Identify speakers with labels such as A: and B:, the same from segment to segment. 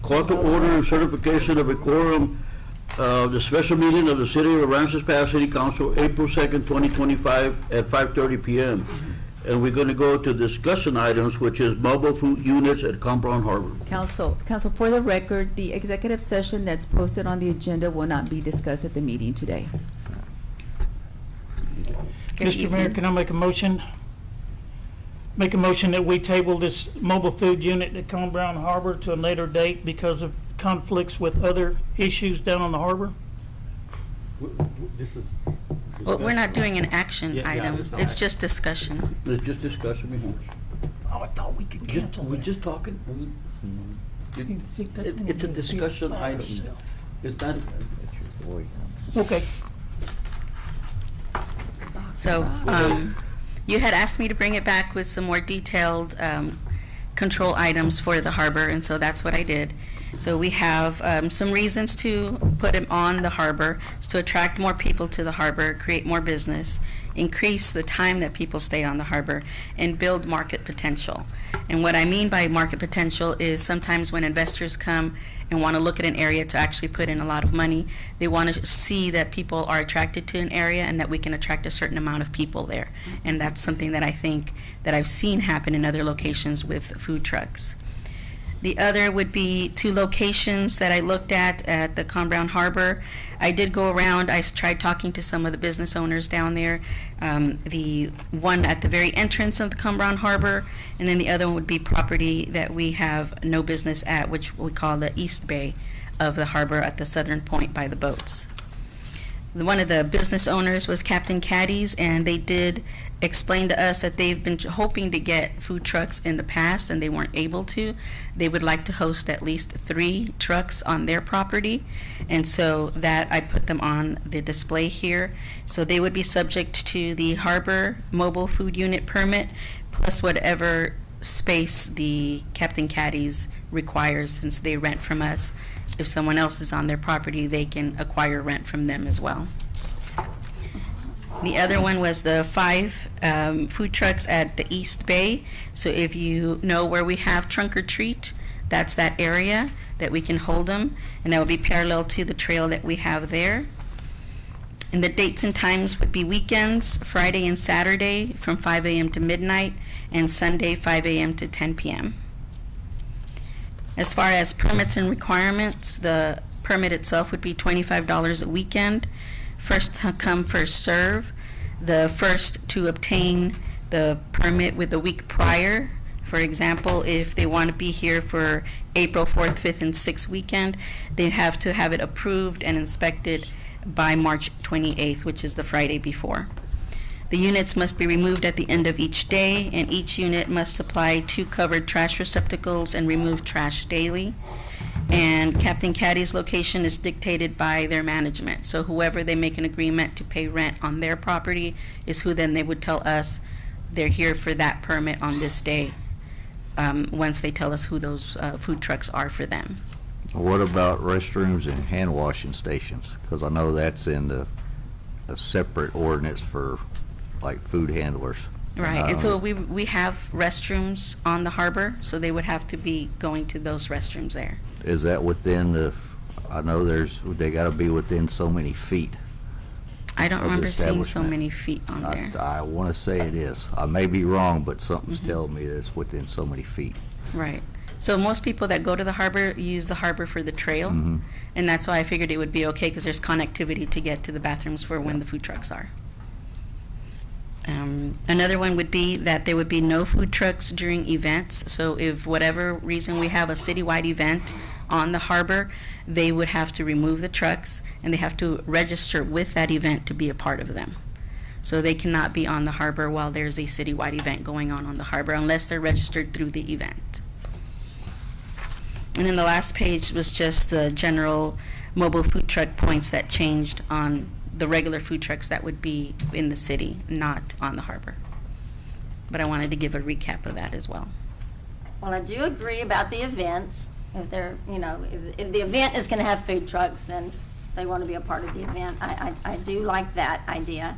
A: Call to order and certification of a quorum of the special meeting of the City of Aransas Pass City Council, April 2nd, 2025 at 5:30 p.m. And we're going to go to discussion items, which is mobile food units at Con Brown Harbor.
B: Council, for the record, the executive session that's posted on the agenda will not be discussed at the meeting today.
C: Mr. Mayor, can I make a motion? Make a motion that we table this mobile food unit at Con Brown Harbor to a later date because of conflicts with other issues down on the harbor?
D: This is.
E: Well, we're not doing an action item.
D: it's not
E: It's
D: action.
E: just discussion.
A: It's just discussion.
C: Oh, I thought we could cancel
A: We're
C: that.
A: just talking.
C: You think that's gonna
A: It's a
C: be
A: discussion
C: by
A: item.
C: itself?
A: It's not.
C: Okay.
E: So, you had asked me to bring it back with some more detailed control items for the harbor, and so that's what I did. So we have some reasons to put it on the harbor, is to attract more people to the harbor, create more business, increase the time that people stay on the harbor, and build market potential. And what I mean by market potential is sometimes when investors come and want to look at an area to actually put in a lot of money, they want to see that people are attracted to an area and that we can attract a certain amount of people there. And that's something that I think that I've seen happen in other locations with food trucks. The other would be 2 locations that I looked at the Con Brown Harbor. I did go around, I tried talking to some of the business owners down there. The one at the very entrance of the Con Brown Harbor, and then the other one would be property that we have no business at, which we call the East Bay of the harbor at the southern point by the boats. One of the business owners was Captain Caddy's, and they did explain to us that they've been hoping to get food trucks in the past and they weren't able to. They would like to host at least 3 trucks on their property, and so that I put them on the display here. So they would be subject to the harbor mobile food unit permit plus whatever space the Captain Caddy's requires, since they rent from us. If someone else is on their property, they can acquire rent from them as well. The other one was the 5 food trucks at the East Bay. So if you know where we have Trunk or Treat, that's that area that we can hold them, and that would be parallel to the trail that we have there. And the dates and times would be weekends, Friday and Saturday from 5 a.m. to midnight, and Sunday 5 a.m. to 10 p.m. As far as permits and requirements, the permit itself would be $25 a weekend. First come, first serve. The first to obtain the permit with the week prior. For example, if they want to be here for April 4th, 5th, and 6th weekend, they have to have it approved and inspected by March 28th, which is the Friday before. The units must be removed at the end of each day, and each unit must supply 2 covered trash receptacles and remove trash daily. And Captain Caddy's location is dictated by their management. So whoever they make an agreement to pay rent on their property is who then they would tell us they're here for that permit on this day, once they tell us who those food trucks are for them.
F: What about restrooms and hand washing stations? Because I know that's in a separate ordinance for like food handlers.
E: Right, and so we have restrooms on the harbor, so they would have to be going to those restrooms there.
F: Is that within I know they gotta be within so many feet.
E: I don't
F: Of the
E: remember seeing so
F: establishment.
E: many feet on there.
F: I wanna say it is. I may be wrong, but something's telling me that it's within so many feet.
E: Right. So most people that go to the harbor use the harbor for the trail,
F: Mhm.
E: and that's why I figured it would be okay, because there's connectivity to get to the bathrooms for when the food trucks are. Another one would be that there would be no food trucks during events. So if whatever reason we have a citywide event on the harbor, they would have to remove the trucks, and they have to register with that event to be a part of them. So they cannot be on the harbor while there's a citywide event going on the harbor unless they're registered through the event. And then the last page was just the general mobile food truck points that changed on the regular food trucks that would be in the city, not on the harbor. But I wanted to give a recap of that as well.
G: Well, I do agree about the events. If they're, if the event is going to have food trucks, then they want to be a part of the event. I do like that idea.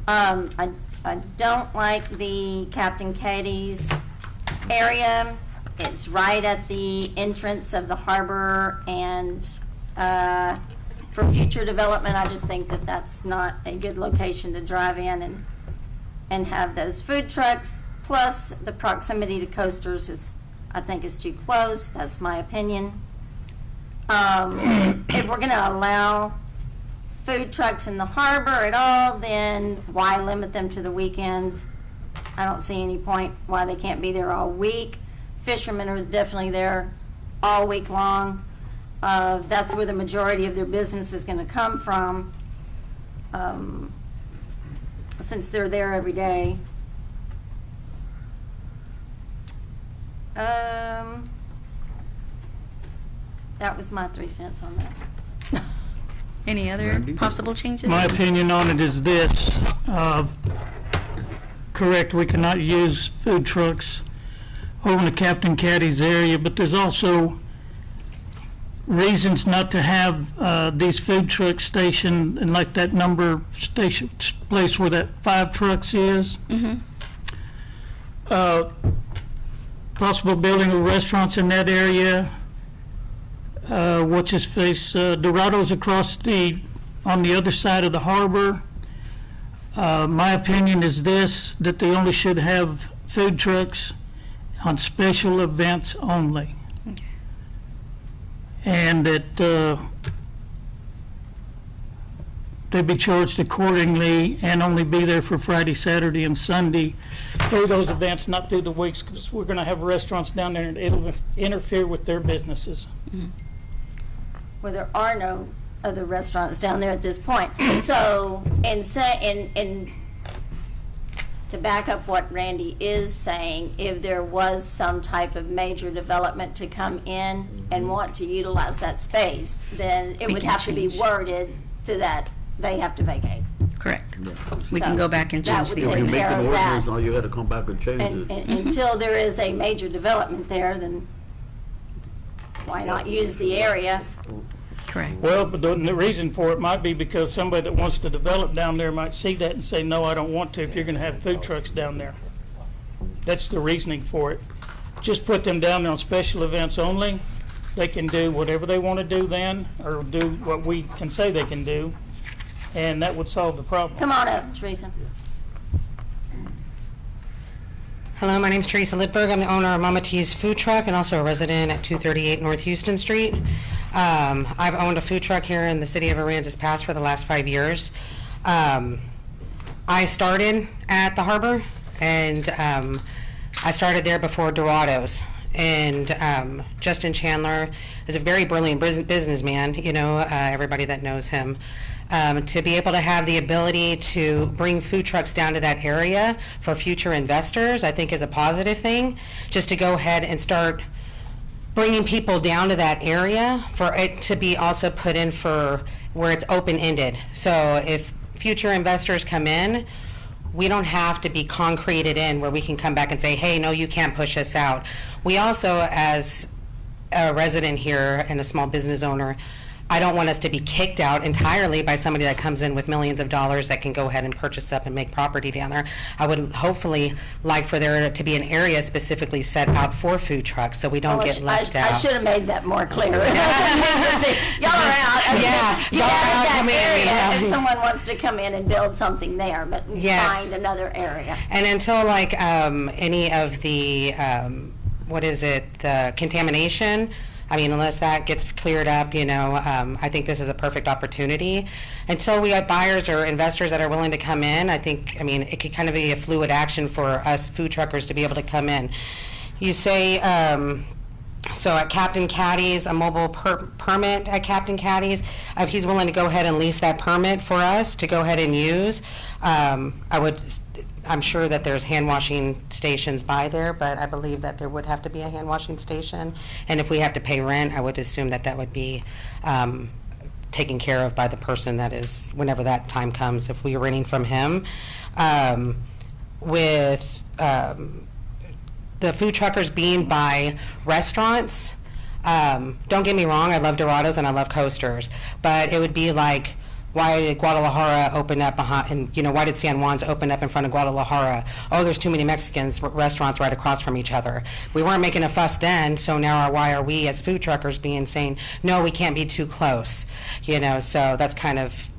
G: I don't like the Captain Katie's area. It's right at the entrance of the harbor, and for future development, I just think that that's not a good location to drive in and have those food trucks. Plus, the proximity to coasters is, I think, is too close. That's my opinion. If we're going to allow food trucks in the harbor at all, then why limit them to the weekends? I don't see any point why they can't be there all week. Fishermen are definitely there all week long. That's where the majority of their business is going to come from, since they're there every day. That was my 3 cents on that.
E: Any other
A: Randy?
E: possible changes?
C: My opinion on it is this. Correct, we cannot use food trucks over in the Captain Caddy's area, but there's also reasons not to have these food trucks stationed in like that number station place where that 5 trucks is. Possible building of restaurants in that area. What's his face? Dorado's across on the other side of the harbor. My opinion is this, that they only should have food trucks on special events only. And that they be charged accordingly and only be there for Friday, Saturday, and Sunday through those events, not through the weeks, because we're going to have restaurants down there and it'll interfere with their businesses.
G: Well, there are no other restaurants down there at this point. So, to back up what Randy is saying, if there was some type of major development to come in and want to utilize that space, then it
E: We
G: would
E: can
G: have to be
E: change.
G: worded to that they have to vacate.
E: Correct. We
G: So,
E: can go back and
G: that
E: change
G: would
E: the
A: If you
G: take
A: make
E: ordinance.
G: care
A: an
G: of that.
A: ordinance, now you gotta come back and change
G: And
A: it.
G: until there is a major development there, then why not use the area?
E: Correct.
C: Well, but the reason for it might be because somebody that wants to develop down there might see that and say, no, I don't want to, if you're going to have food trucks down there. That's the reasoning for it. Just put them down there on special events only. They can do whatever they want to do then, or do what we can say they can do, and that would solve the problem.
G: Come on up, Teresa.
H: Hello, my name is Teresa Littberg. I'm the owner of Mama T's Food Truck and also a resident at 238 North Houston Street. I've owned a food truck here in the city of Aransas Pass for the last 5 years. I started at the harbor, and I started there before Dorado's. And Justin Chandler is a very brilliant businessman, you know, everybody that knows him. To be able to have the ability to bring food trucks down to that area for future investors, I think is a positive thing. Just to go ahead and start bringing people down to that area for it to be also put in for where it's open-ended. So if future investors come in, we don't have to be concreted in where we can come back and say, hey, no, you can't push us out. We also, as a resident here and a small business owner, I don't want us to be kicked out entirely by somebody that comes in with millions of dollars that can go ahead and purchase up and make property down there. I would hopefully like for there to be an area specifically set out for food trucks so we don't get left out.
G: I should have made that more clear. Y'all are out.
H: Yeah,
G: You
H: y'all are out,
G: have
H: come in,
G: that area
H: yeah.
G: if someone wants to come in and build something there, but
H: Yes.
G: find another area.
H: And until like any of the, the contamination, I mean, unless that gets cleared up, you know, I think this is a perfect opportunity. Until we have buyers or investors that are willing to come in, I think, I mean, it could kind of be a fluid action for us food truckers to be able to come in. You say, so at Captain Caddy's, a mobile permit at Captain Caddy's, if he's willing to go ahead and lease that permit for us to go ahead and use, I'm sure that there's hand washing stations by there, but I believe that there would have to be a hand washing station. And if we have to pay rent, I would assume that that would be taken care of by the person that is, whenever that time comes, if we are renting from him. With the food truckers being by restaurants, don't get me wrong, I love Dorado's and I love Coasters, but it would be like why did Guadalajara open up behind, and, you know, why did San Juan's open up in front of Guadalajara? Oh, there's too many Mexicans restaurants right across from each other. We weren't making a fuss then, so now why are we as food truckers being saying, no, we can't be too close? You know, so that's kind of,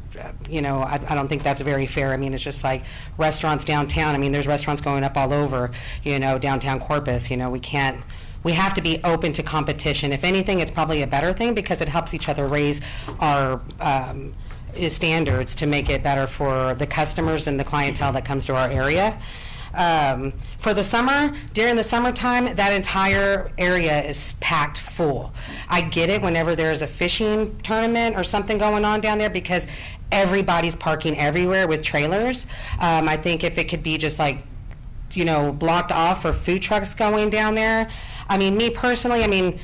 H: you know, I don't think that's very fair. I mean, it's just like restaurants downtown. I mean, there's restaurants going up all over, you know, downtown Corpus. You know, we have to be open to competition. If anything, it's probably a better thing because it helps each other raise our standards to make it better for the customers and the clientele that comes to our area. For the summer, during the summertime, that entire area is packed full. I get it whenever there's a fishing tournament or something going on down there because everybody's parking everywhere with trailers. I think if it could be just like, you know, blocked off for food trucks going down there. I mean, me personally, I mean,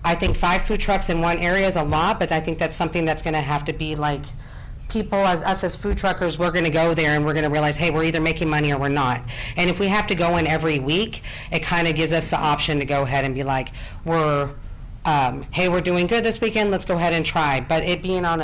H: I think 5 food trucks in one area is a lot, but I think that's something that's going to have to be like, people, as us as food truckers, we're going to go there and we're going to realize, hey, we're either making money or we're not. And if we have to go in every week, it kind of gives us the option to go ahead and be like, hey, we're doing good this weekend, let's go ahead and try. But it being on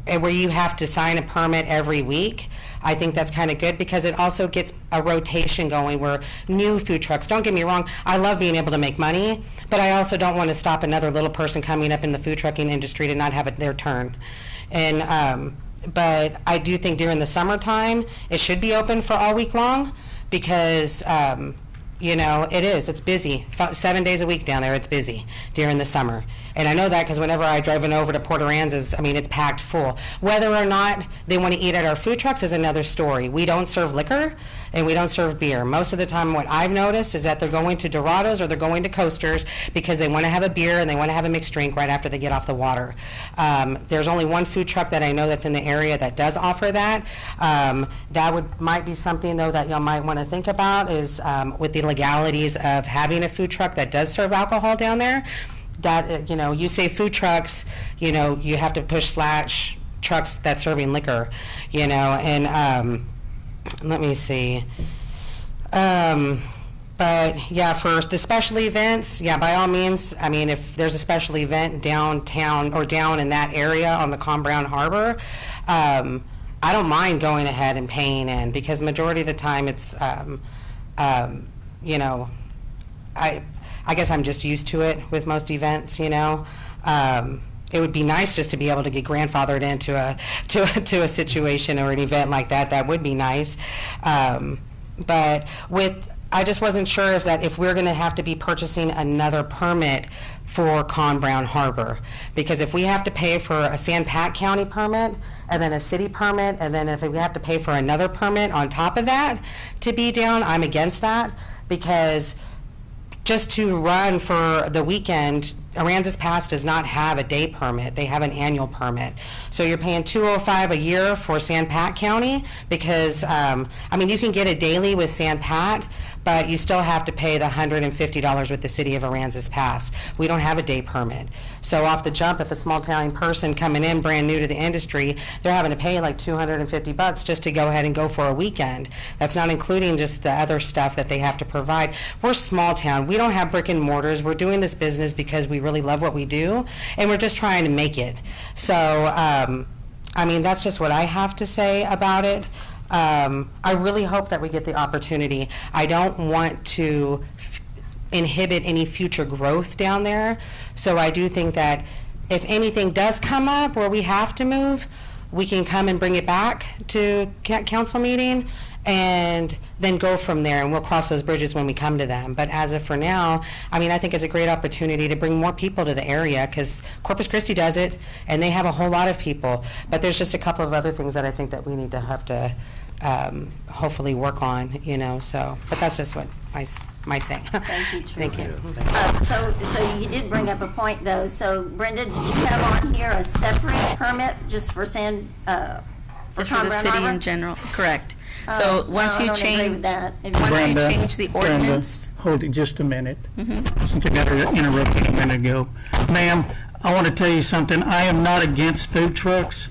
H: where you have to sign a permit every week, I think that's kind of good because it also gets a rotation going where new food trucks, don't get me wrong, I love being able to make money, but I also don't want to stop another little person coming up in the food trucking industry to not have their turn. And but I do think during the summertime it should be open for all week long because you know, it's busy. 7 days a week down there, it's busy during the summer. And I know that because whenever I drive over to Port Aransas, I mean, it's packed full. Whether or not they want to eat at our food trucks is another story. We don't serve liquor and we don't serve beer. Most of the time what I've noticed is that they're going to Dorados or they're going to Coasters because they want to have a beer and they want to have a mixed drink right after they get off the water. There's only one food truck that I know that's in the area that does offer that. That might be something, though, that y'all might want to think about is with the legalities of having a food truck that does serve alcohol down there. That, you know, you say food trucks, you know, you have to push / trucks that's serving liquor, you know, and let me see. But yeah, for the special events, yeah, by all means, I mean, if there's a special event downtown or down in that area on the Con Brown Harbor, I don't mind going ahead and paying in because majority of the time it's, you know, I guess I'm just used to it with most events, you know. It would be nice just to be able to get grandfathered into a situation or an event like that. That would be nice. But I just wasn't sure if we're going to have to be purchasing another permit for Con Brown Harbor. Because if we have to pay for a San Pat County permit and then a city permit, and then if we have to pay for another permit on top of that to be down, I'm against that because just to run for the weekend, Aransas Pass does not have a day permit. They have an annual permit. So you're paying $205 a year for San Pat County because, I mean, you can get a daily with San Pat, but you still have to pay the $150 with the city of Aransas Pass. We don't have a day permit. So off the jump, if a small town person coming in brand new to the industry, they're having to pay like $250 just to go ahead and go for a weekend. That's not including just the other stuff that they have to provide. We're small town. We don't have brick and mortars. We're doing this business because we really love what we do, and we're just trying to make it. So, I mean, that's just what I have to say about it. I really hope that we get the opportunity. I don't want to inhibit any future growth down there. So I do think that if anything does come up where we have to move, we can come and bring it back to council meeting and then go from there, and we'll cross those bridges when we come to them. But as of for now, I mean, I think it's a great opportunity to bring more people to the area because Corpus Christi does it, and they have a whole lot of people. But there's just a couple of other things that I think that we need to have to hopefully work on, you know. So, but that's just what my say.
G: Thank you, Teresa.
H: Thank you.
G: So you did bring up a point, though. So, Brenda, did you have on here a separate permit just for
E: Just for
G: Con
E: the
G: Brown
E: city
G: Harbor?
E: in general, correct. So once
G: I
E: you
G: don't agree with
E: change,
G: that.
E: once you change the ordinance,
C: Hold it just a minute. Since I got interrupted a minute ago. Ma'am, I want to tell you something. I am not against food trucks.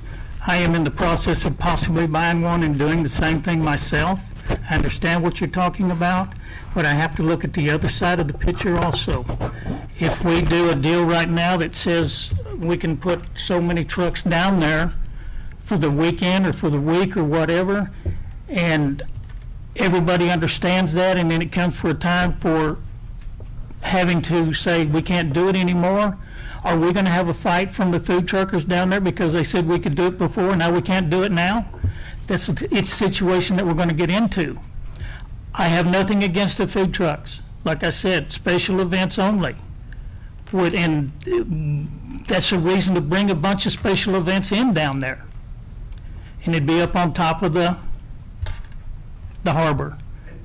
C: I am in the process of possibly buying one and doing the same thing myself. I understand what you're talking about, but I have to look at the other side of the picture also. If we do a deal right now that says we can put so many trucks down there for the weekend or for the week or whatever, and everybody understands that, and then it comes for a time for having to say, we can't do it anymore? Are we gonna have a fight from the food truckers down there because they said we could do it before, now we can't do it now? It's a situation that we're gonna get into. I have nothing against the food trucks. Like I said, special events only. And that's a reason to bring a bunch of special events in down there. And it'd be up on top of the harbor,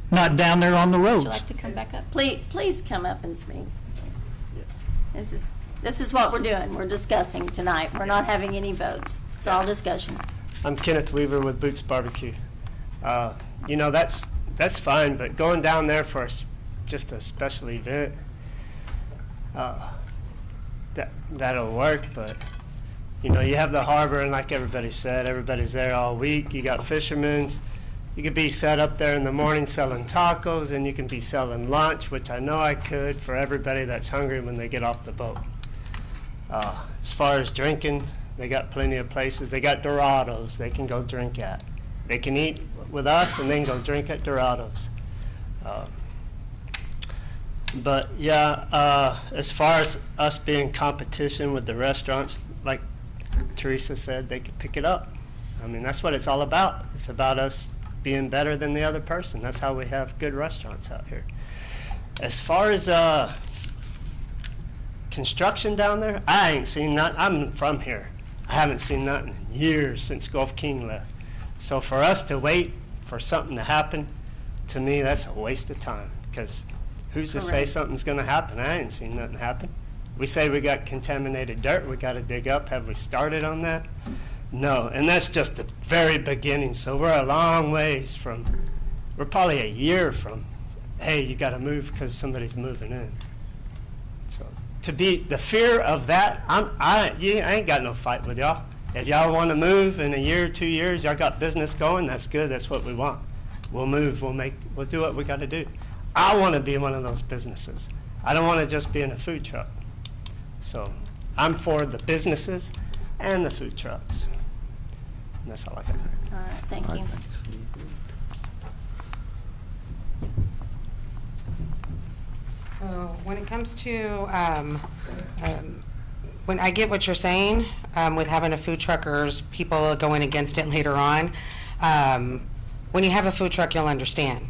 C: not down there on the
G: Would
C: roads.
G: you like to come back up? Please come up and speak. This is what we're doing. We're discussing tonight. We're not having any votes. It's all discussion.
I: I'm Kenneth Weaver with Boots Barbecue. You know, that's fine, but going down there for just a special event, that'll work, but you know, you have the harbor, and like everybody said, everybody's there all week. You got fishermen. You could be set up there in the morning selling tacos, and you can be selling lunch, which I know I could, for everybody that's hungry when they get off the boat. As far as drinking, they got plenty of places. They got Dorados they can go drink at. They can eat with us and then go drink at Dorados. But yeah, as far as us being competition with the restaurants, like Teresa said, they could pick it up. I mean, that's what it's all about. It's about us being better than the other person. That's how we have good restaurants out here. As far as construction down there, I ain't seen nothing. I'm from here. I haven't seen nothing in years since Gulf King left. So for us to wait for something to happen, to me, that's a waste of time, because who's to say
G: Correct.
I: something's going to happen? I ain't seen nothing happen. We say we got contaminated dirt, we got to dig up. Have we started on that? No, and that's just the very beginning. So we're a long ways from, we're probably a year from, hey, you got to move because somebody's moving in. So to be, the fear of that, I ain't got no fight with y'all. If y'all want to move in a year or 2 years, y'all got business going, that's good, that's what we want. We'll move, we'll do what we got to do. I want to be one of those businesses. I don't want to just be in a food truck. So I'm for the businesses and the food trucks. And that's all I got.
G: All right, thank you.
H: So when it comes to, when I get what you're saying, with having a food truckers, people going against it later on, when you have a food truck, you'll understand.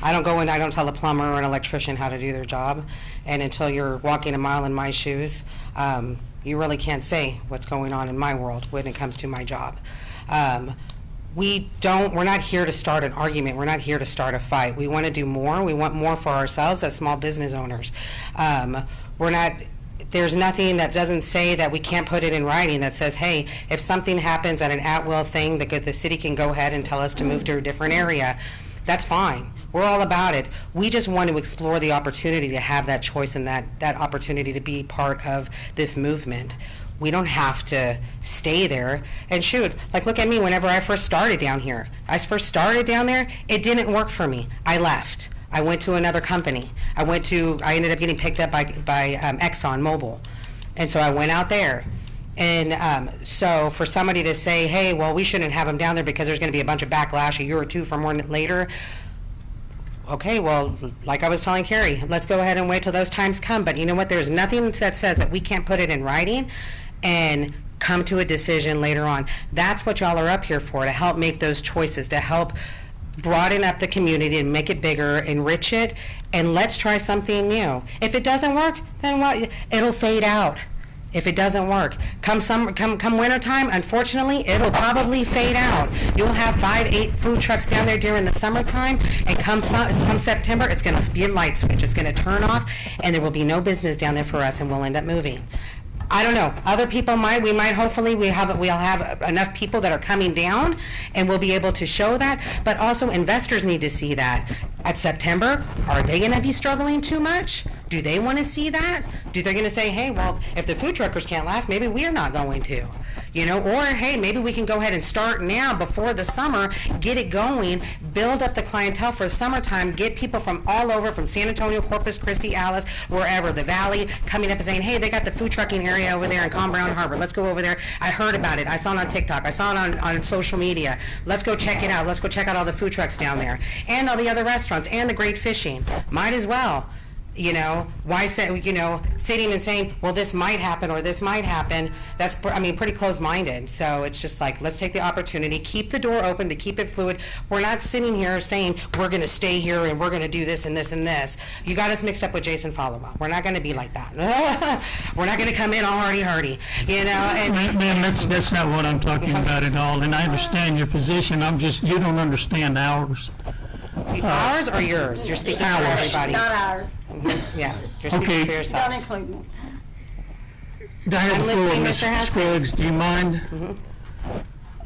H: I don't go in, I don't tell a plumber or an electrician how to do their job, and until you're walking a mile in my shoes, you really can't say what's going on in my world when it comes to my job. We're not here to start an argument. We're not here to start a fight. We want to do more. We want more for ourselves as small business owners. There's nothing that doesn't say that we can't put it in writing that says, hey, if something happens at an at-will thing, the city can go ahead and tell us to move to a different area. That's fine. We're all about it. We just want to explore the opportunity to have that choice and that opportunity to be part of this movement. We don't have to stay there. And shoot, like look at me whenever I first started down here. I first started down there, it didn't work for me. I left. I went to another company. I ended up getting picked up by Exxon Mobil. And so I went out there. And so for somebody to say, hey, well, we shouldn't have them down there because there's going to be a bunch of backlash a year or two from later. Okay, well, like I was telling Carrie, let's go ahead and wait till those times come. But you know what? There's nothing that says that we can't put it in writing and come to a decision later on. That's what y'all are up here for, to help make those choices, to help broaden up the community and make it bigger, enrich it, and let's try something new. If it doesn't work, then what? It'll fade out. If it doesn't work, come wintertime, unfortunately, it'll probably fade out. You'll have 5-8 food trucks down there during the summertime, and come September, it's going to be a light switch. It's going to turn off, and there will be no business down there for us, and we'll end up moving. I don't know. Other people might. Hopefully, we'll have enough people that are coming down, and we'll be able to show that. But also, investors need to see that. At September, are they going to be struggling too much? Do they want to see that? Do they going to say, hey, well, if the food truckers can't last, maybe we're not going to, you know? Or, hey, maybe we can go ahead and start now before the summer, get it going, build up the clientele for summertime, get people from all over, from San Antonio, Corpus Christi, Alice, wherever, the Valley, coming up and saying, hey, they got the food trucking area over there in Calm Brown Harbor. Let's go over there. I heard about it. I saw it on TikTok. I saw it on social media. Let's go check it out. Let's go check out all the food trucks down there and all the other restaurants and the great fishing. Might as well. You know, why say, you know, sitting and saying, well, this might happen or this might happen, that's, I mean, pretty closed-minded. So it's just like, let's take the opportunity, keep the door open to keep it fluid. We're not sitting here saying, we're going to stay here and we're going to do this and this and this. You got us mixed up with Jason Followill. We're not going to be like that. We're not going to come in all hardy-hardy, you know. And
C: Ma'am, that's not what I'm talking about at all, and I understand your position. You don't understand ours.
H: ours or yours? You're speaking for everybody.
G: Not ours.
H: Yeah, you're speaking
C: Okay.
H: for yourself.
G: Don't include me.
C: Do I have
H: I'm
C: the floor,
H: listening,
C: Mr.
H: Mr. Haskins.
C: Scruggs? Do you mind?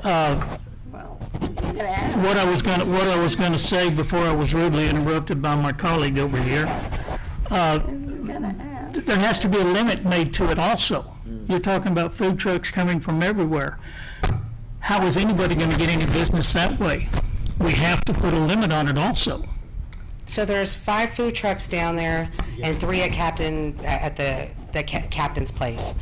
G: Well, you're gonna ask.
C: What I was gonna say before I was rudely interrupted by my colleague over here,
G: You're gonna ask.
C: there has to be a limit made to it also. You're talking about food trucks coming from everywhere. How is anybody gonna get any business that way? We have to put a limit on it also.
H: So there's 5 food trucks down there and 3 at the captain's place.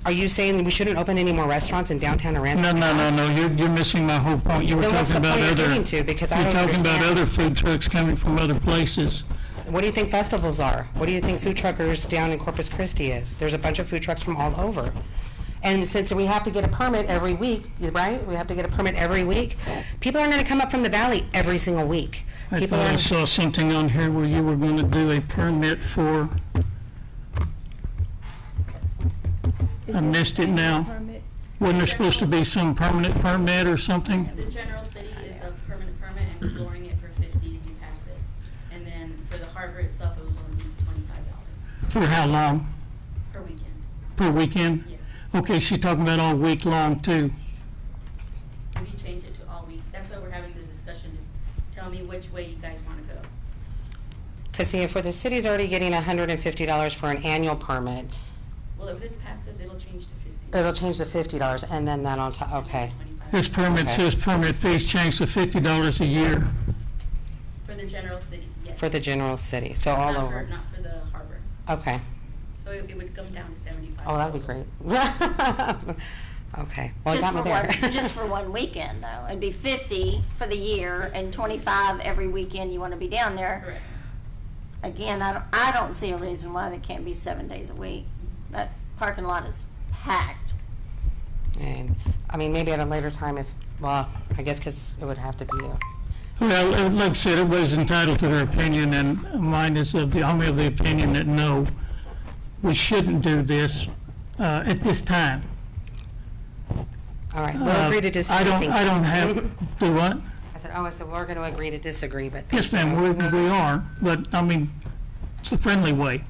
H: Are you saying we shouldn't open any more restaurants in downtown Aransas?
C: No, you're missing my whole point. You were
H: Then what's
C: talking
H: the
C: about
H: point you're
C: other,
H: getting to? Because I
C: you're
H: don't
C: talking about
H: understand.
C: other food trucks coming from other places.
H: What do you think festivals are? What do you think food truckers down in Corpus Christi is? There's a bunch of food trucks from all over. And since we have to get a permit every week, right? We have to get a permit every week. People aren't going to come up from the valley every single week.
C: I
H: People
C: thought I
H: are,
C: saw something on here where you were going to do a permit for, I missed it now. Wasn't there supposed to be some permanent permit or something?
E: The general city is a permanent permit, and we're lowering it for 50 if you pass it. And then for the harbor itself, it was only $25
C: For how long?
E: per weekend.
C: Per weekend?
E: Yes.
C: Okay, she's talking about all week long too.
E: We change it to all week. That's why we're having this discussion. Just tell me which way you guys want to go.
H: because see, if the city's already getting $150 for an annual permit,
E: Well, if this passes, it'll change to 50.
H: it'll change to $50 and then that on top, okay.
E: 25.
C: This permit
H: Okay.
C: says permit fees change to $50 a year.
E: For the general city, yes.
H: For the general city, so all
E: Not
H: over.
E: Not for the harbor.
H: Okay.
E: So it would come down to 75.
H: Oh, that'd be great. Okay, well, you
G: Just
H: got me
G: for
H: there.
G: one, just for one weekend, though. It'd be 50 for the year and 25 every weekend you want to be down there.
E: Correct.
G: Again, I don't see a reason why they can't be 7 days a week. That parking lot is packed.
H: And, I mean, maybe at a later time if, well, I guess because it would have to be a,
C: Well, like I said, everybody's entitled to their opinion, and mine is I'm of the opinion that no, we shouldn't do this at this time.
H: all right, we'll agree to disagree.
C: I
H: Thank you.
C: don't have, do what?
H: I said, we're going to agree to disagree, but.
C: Yes,
H: thank
C: ma'am,
H: you.
C: we are, but, I mean, it's a friendly way.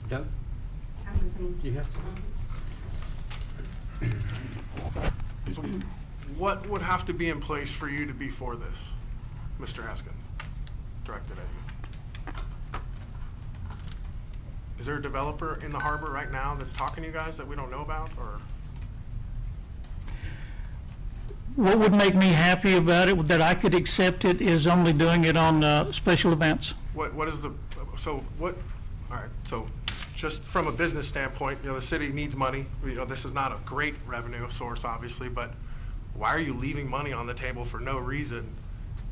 D: Doug? You have some?
J: So what would have to be in place for you to be for this, Mr. Haskins, directed at you? Is there a developer in the harbor right now that's talking to you guys that we don't know about, or?
C: What would make me happy about it, that I could accept it, is only doing it on special events.
J: What is the, so what, all right, so just from a business standpoint, you know, the city needs money. You know, this is not a great revenue source, obviously, but why are you leaving money on the table for no reason?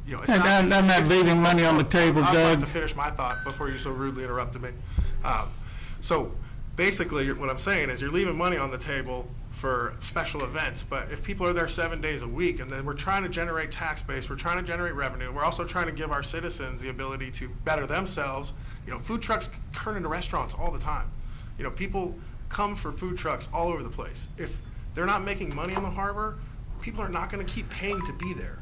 J: You know, it's
C: And I'm not leaving money on the table,
J: I'd like
C: Doug.
J: to finish my thought before you so rudely interrupted me. So basically, what I'm saying is you're leaving money on the table for special events, but if people are there 7 days a week, and then we're trying to generate tax base, we're trying to generate revenue, we're also trying to give our citizens the ability to better themselves. You know, food trucks turn into restaurants all the time. You know, people come for food trucks all over the place. If they're not making money in the harbor, people are not going to keep paying to be there.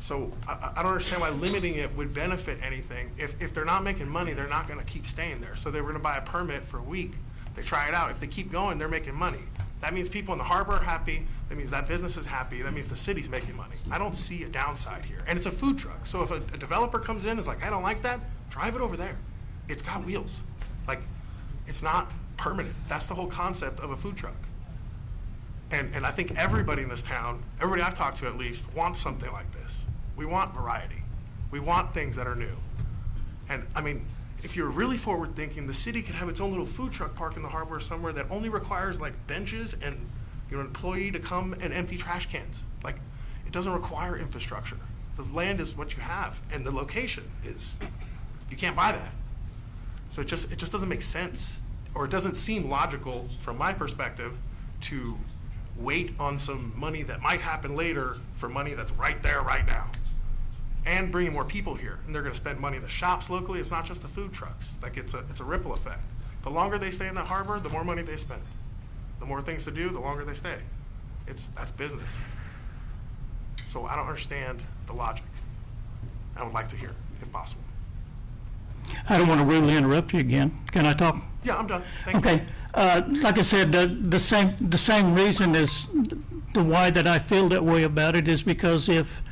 J: So I don't understand why limiting it would benefit anything. If they're not making money, they're not going to keep staying there. So they were going to buy a permit for a week. They try it out. If they keep going, they're making money. That means people in the harbor are happy, that means that business is happy, that means the city's making money. I don't see a downside here. And it's a food truck, so if a developer comes in and is like, I don't like that, drive it over there. It's got wheels. Like, it's not permanent. That's the whole concept of a food truck. And I think everybody in this town, everybody I've talked to at least, wants something like this. We want variety. We want things that are new. And I mean, if you're really forward thinking, the city could have its own little food truck park in the harbor or somewhere that only requires like benches and an employee to come and empty trash cans. Like, it doesn't require infrastructure. The land is what you have, and the location is, you can't buy that. So it just doesn't make sense, or it doesn't seem logical from my perspective to wait on some money that might happen later for money that's right there, right now. And bringing more people here, and they're gonna spend money in the shops locally. It's not just the food trucks. Like, it's a ripple effect. The longer they stay in the harbor, the more money they spend. The more things to do, the longer they stay. That's business. So I don't understand the logic. I would like to hear it, if possible.
C: I don't want to rudely interrupt you again. Can I talk?
J: Yeah, I'm done. Thank you.
C: Okay. Like I said, the same reason is the why that I feel that way about it is because if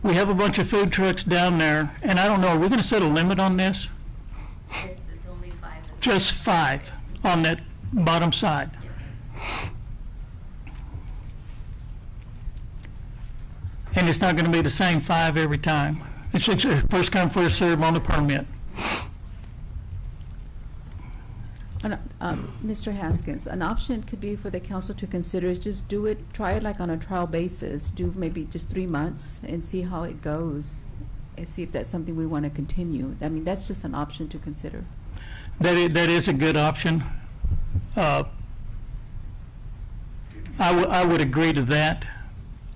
C: we have a bunch of food trucks down there, and I don't know, are we going to set a limit on this?
E: It's only 5.
C: Just 5 on that bottom side. And it's not going to be the same 5 every time. It's first come, first serve on the permit.
B: Mr. Haskins, an option could be for the council to consider is just try it like on a trial basis, do maybe just 3 months and see how it goes, and see if that's something we want to continue. I mean, that's just an option to consider.
C: That is a good option. I would agree to that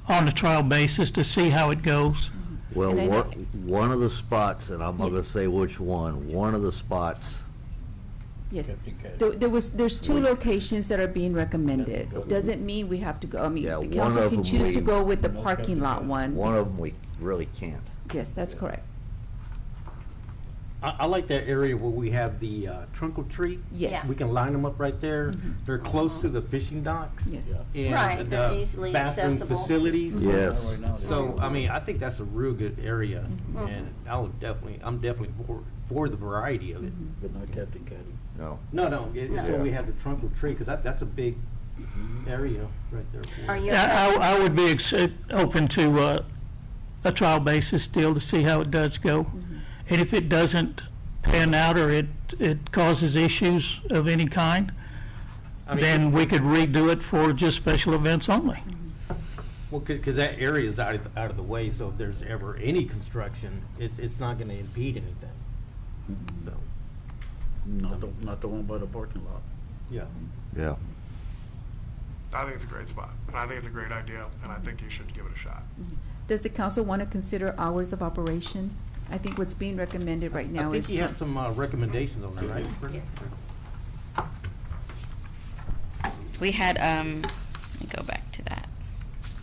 C: on a trial basis to see how it goes.
F: Well,
B: And I know-
F: one of the spots, and I'm not gonna say which one of the spots,
B: Yes. There's 2 locations that are being recommended. Doesn't mean we have to go, I mean,
F: Yeah,
B: the
F: one
B: council
F: of
B: can
F: them
B: choose to
F: we-
B: go with the parking lot one.
F: one of them we really can't.
B: Yes, that's correct.
D: I like that area where we have the trunk or treat.
B: Yes.
D: We can line them up right there. They're close to the fishing docks.
B: Yes.
D: And
G: Right, they're
D: the
G: easily
D: bathroom
G: accessible.
D: facilities.
F: Yes.
D: So, I mean, I think that's a real good area, and I'm definitely for the variety of it.
A: But not Captain Caddy.
F: No.
D: No, it's
G: No.
D: where we have the trunk or treat, because that's a big area right there. for
G: Are
D: it.
G: you
C: Yeah,
G: okay?
C: I would be open to a trial basis still to see how it does go. And if it doesn't pan out or it causes issues of any kind,
D: I mean,
C: then we could redo it for just special events only.
D: Well, because that area is out of the way, so if there's ever any construction, it's not going to impede anything. So,
A: Not the one by the parking lot.
D: yeah.
F: Yeah.
J: I think it's a great spot, and I think it's a great idea, and I think you should give it a shot.
B: Does the council want to consider hours of operation? I think what's being recommended right now
D: I
B: is.
D: think you had some recommendations on that, right? Brenda?
E: We had, let me go back to that.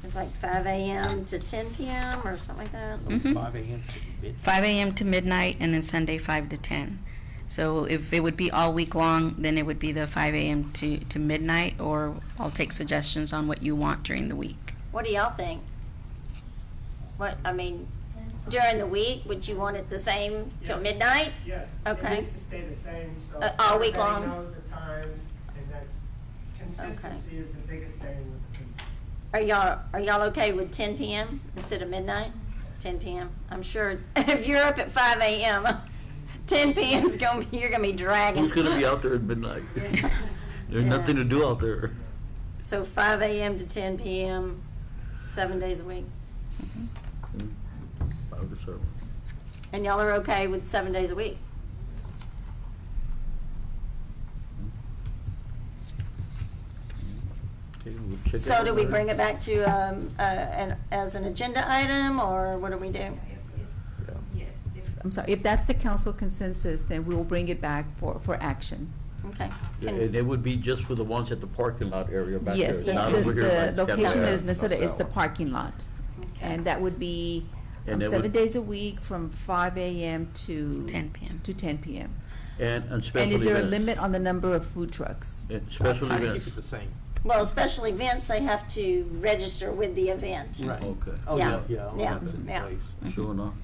G: It's like 5 a.m. to 10 p.m. or something like that?
E: Mhm.
D: 5 a.m. to midnight.
E: 5 a.m. to midnight, and then Sunday 5 to 10. So if it would be all week long, then it would be the 5 a.m. to midnight, or I'll take suggestions on what you want during the week.
G: What do y'all think? I mean, during the week, would you want it the same till
I: Yes.
G: midnight?
I: Yes.
G: Okay.
I: It needs to stay the same, so.
G: All week
I: everybody
G: long?
I: knows the times, and that's, consistency is the biggest thing with the food.
G: Are y'all okay with 10 p.m. instead of midnight? 10 p.m. I'm sure if you're up at 5 a.m., 10 p.m. is you're gonna be dragging.
A: Who's gonna be out there at midnight? There's nothing to do out there.
G: So 5 a.m. to 10 p.m., 7 days a week.
A: 5 to 7.
G: And y'all are okay with 7 days a week?
A: Okay, we'll check
G: So
A: out
G: do we
A: the-
G: bring it back to, as an agenda item, or what do we do?
B: I'm sorry, if that's the council consensus, then we will bring it back for action.
G: Okay.
A: Yeah,
G: Can-
A: and it would be just for the ones at the parking lot area back there.
B: Yes,
A: not over here by
B: the
A: Captain
B: location that
A: Caddy.
B: is listed is the
A: Not that
B: parking lot.
G: Okay.
B: And that would be
A: And it
B: 7
A: would-
B: days a week from 5 a.m. to.
E: 10 p.m.
B: To 10 p.m.
A: And special
B: And
A: events.
B: is there a limit on the number of food trucks?
A: And special
D: I keep
A: events.
D: it the same.
G: Well, special events, they have to register with the event.
D: Right.
A: Okay,
D: Oh,
G: Yeah.
D: yeah, all
G: Yeah.
D: that's in
G: Yeah.
D: place.
A: sure enough.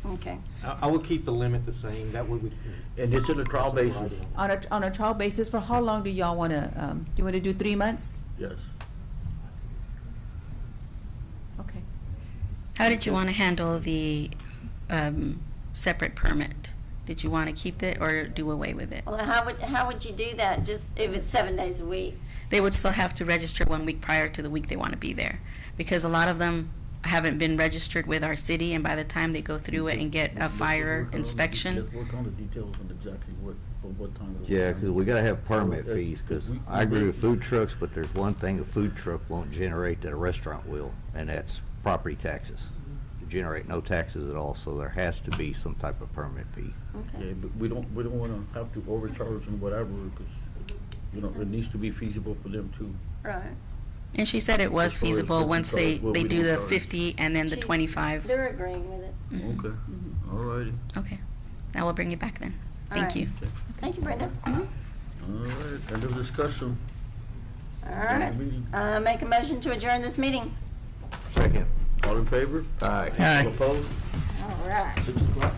G: Okay.
D: I would keep the limit the same, that way we can.
A: And it's in a trial basis?
B: On a trial basis, for how long do y'all want to, do you want to do 3 months?
A: Yes.
B: Okay.
E: How did you want to handle the separate permit? Did you want to keep it or do away with it?
G: Well, how would you do that, just if it's 7 days a week?
E: They would still have to register 1 week prior to the week they want to be there, because a lot of them haven't been registered with our city, and by the time they go through it and get a fire inspection,
A: Let's work on the details on exactly what time. it'll
F: Yeah,
A: be.
F: because we gotta have permit fees, because I agree with food trucks, but there's one thing a food truck won't generate that a restaurant will, and that's property taxes. You generate no taxes at all, so there has to be some type of permit fee.
G: Okay.
A: Yeah, but we don't want to have to overcharge and whatever, because, it needs to be feasible for them too.
G: Right.
E: and she said it was
A: As far as
E: feasible
A: what we
E: once they
A: charge, what we
E: do the
A: don't charge.
E: 50 and then the
G: She-
E: 25.
G: They're agreeing with it.
A: Okay, all righty.
E: Okay, I will bring it back then. Thank
G: Alright.
E: you.
G: Thank you, Brenda.
A: All right, end of discussion.
G: All right.
A: Meeting.
G: Make a motion to adjourn this meeting.
F: Second.
A: All in favor?
F: Aye.
A: All opposed?
G: All right.
A: 6 o'clock.